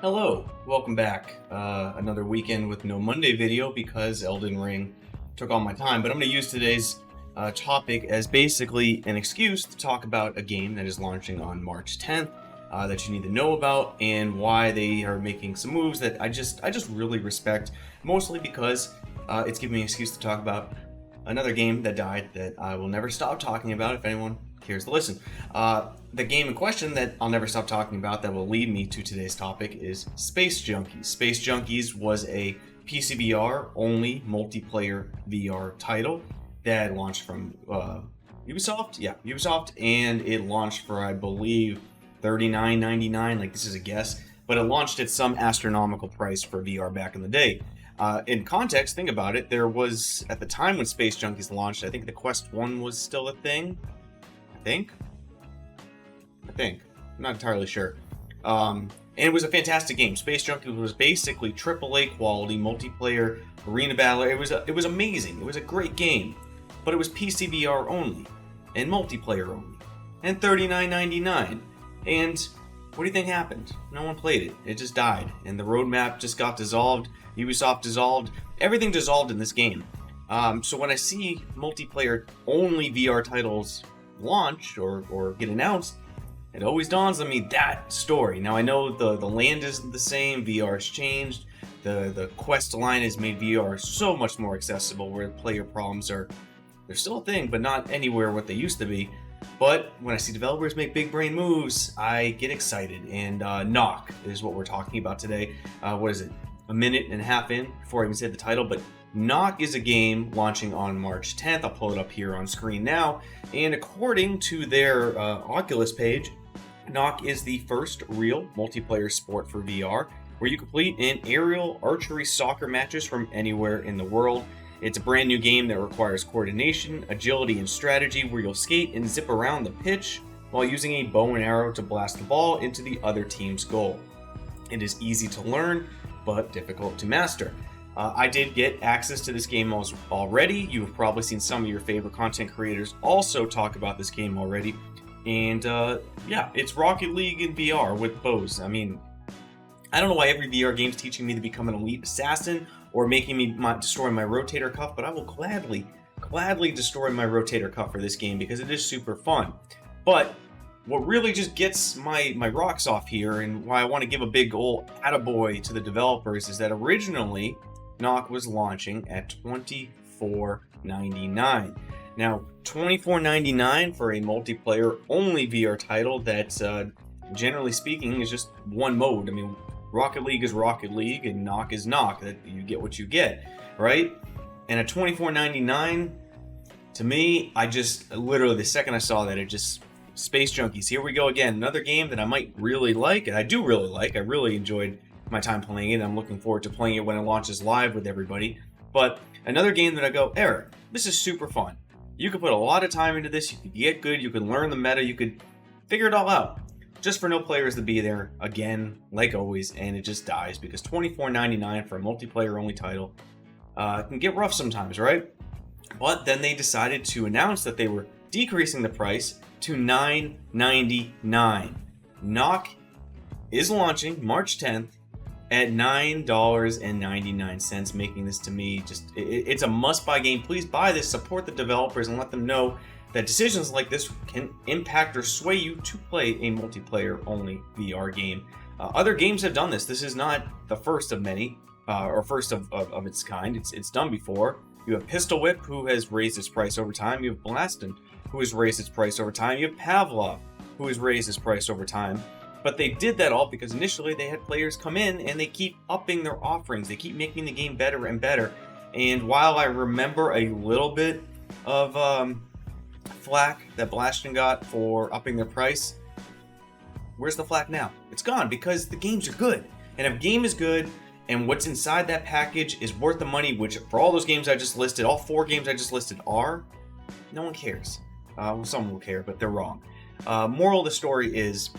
Hello, welcome back. Another weekend with no Monday video because Elden Ring took all my time, but I'm going to use today's topic as basically an excuse to talk about a game that is launching on March 10th that you need to know about and why they are making some moves that I just really respect, mostly because it's giving me an excuse to talk about another game that died that I will never stop talking about if anyone cares to listen. The game in question that I'll never stop talking about that will lead me to today's topic is Space Junkies. Space Junkies was a PCVR only multiplayer VR title that launched from Ubisoft. Yeah, Ubisoft, and it launched for, I believe, $39.99. Like, this is a guess, but it launched at some astronomical price for VR back in the day. In context, think about it. There was, at the time when Space Junkies launched, I think the Quest 1 was still a thing. I think. I'm not entirely sure. And it was a fantastic game. Space Junkies was basically AAA quality multiplayer arena battler. It was amazing. It was a great game, but it was PCVR only and multiplayer only, and $39.99. And what do you think happened? No one played it. It just died, and the roadmap just got dissolved. Ubisoft dissolved. Everything dissolved in this game. So when I see multiplayer only VR titles launch or get announced, it always dawns on me that story. Now I know the land isn't the same, VR's changed, the Quest line has made VR so much more accessible where player problems they're still a thing, but not anywhere what they used to be. But when I see developers make big brain moves, I get excited, and Nock is what we're talking about today. What is it? A minute and a half in before I even said the title, but Nock is a game launching on March 10th. I'll pull it up here on screen now. And according to their Oculus page, Nock is the first real multiplayer sport for VR, where you complete in aerial archery soccer matches from anywhere in the world. It's a brand new game that requires coordination, agility, and strategy, where you'll skate and zip around the pitch while using a bow and arrow to blast the ball into the other team's goal. It is easy to learn, but difficult to master. I did get access to this game already. You've probably seen some of your favorite content creators also talk about this game already. And yeah, it's Rocket League in VR with bows. I mean, I don't know why every VR game's teaching me to become an elite assassin or making me destroy my rotator cuff, but I will gladly destroy my rotator cuff for this game because it is super fun. But what really just gets my rocks off here, and why I want to give a big ol' attaboy to the developers, is that originally Nock was launching at $24.99. Now, $24.99 for a multiplayer only VR title that, generally speaking, is just one mode. I mean, Rocket League is Rocket League and Nock is Nock. That you get what you get, right? And at $24.99, to me, I just literally the second I saw that, it just Space Junkies. Here we go again. Another game that I might really like, and I do really like. I really enjoyed my time playing it. I'm looking forward to playing it when it launches live with everybody. But another game that I go, Eric, this is super fun. You could put a lot of time into this. You could get good. You could learn the meta. You could figure it all out. Just for no players to be there again, like always, and it just dies because $24.99 for a multiplayer-only title can get rough sometimes, right? But then they decided to announce that they were decreasing the price to $9.99. Nock is launching March 10th at $9.99, making this to me just it's a must-buy game. Please buy this, support the developers, and let them know that decisions like this can impact or sway you to play a multiplayer-only VR game. Other games have done this. This is not the first of many, or first of its kind. It's done before. You have Pistol Whip, who has raised its price over time. You have Blastin', who has raised its price over time. You have Pavlov, who has raised its price over time. But they did that all because initially they had players come in and they keep upping their offerings. They keep making the game better and better. And while I remember a little bit of flack that Blastin' got for upping their price, where's the flack now? It's gone because the games are good. And if a game is good and what's inside that package is worth the money, which for all those games I just listed, all 4 games I just listed are, no one cares. Well, some will care, but they're wrong. Moral of the story is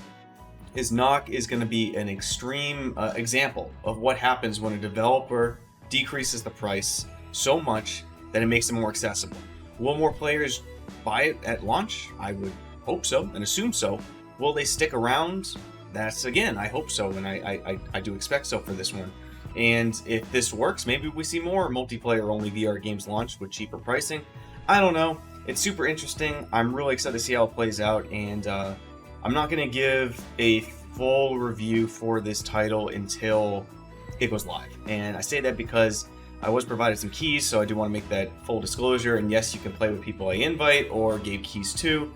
Nock is going to be an extreme example of what happens when a developer decreases the price so much that it makes it more accessible. Will more players buy it at launch? I would hope so and assume so. Will they stick around that's, again, I hope so, and I do expect so for this one. And if this works, maybe we see more multiplayer-only VR games launched with cheaper pricing. I don't know. It's super interesting. I'm really excited to see how it plays out, and I'm not going to give a full review for this title until it goes live. And I say that because I was provided some keys, so I do want to make that full disclosure. And yes, you can play with people I invite or gave keys to,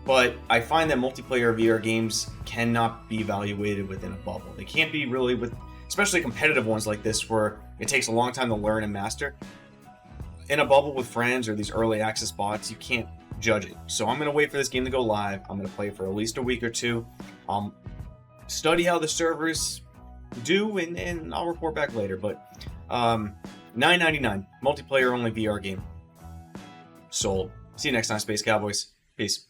but I find that multiplayer VR games cannot be evaluated within a bubble. They can't be really with, especially competitive ones like this, where it takes a long time to learn and master. In a bubble with friends or these early access bots, you can't judge it. So I'm going to wait for this game to go live. I'm going to play for at least a week or two. Study how the servers do, and I'll report back later. But $9.99 multiplayer only VR game sold. See you next time, Space Cowboys. Peace.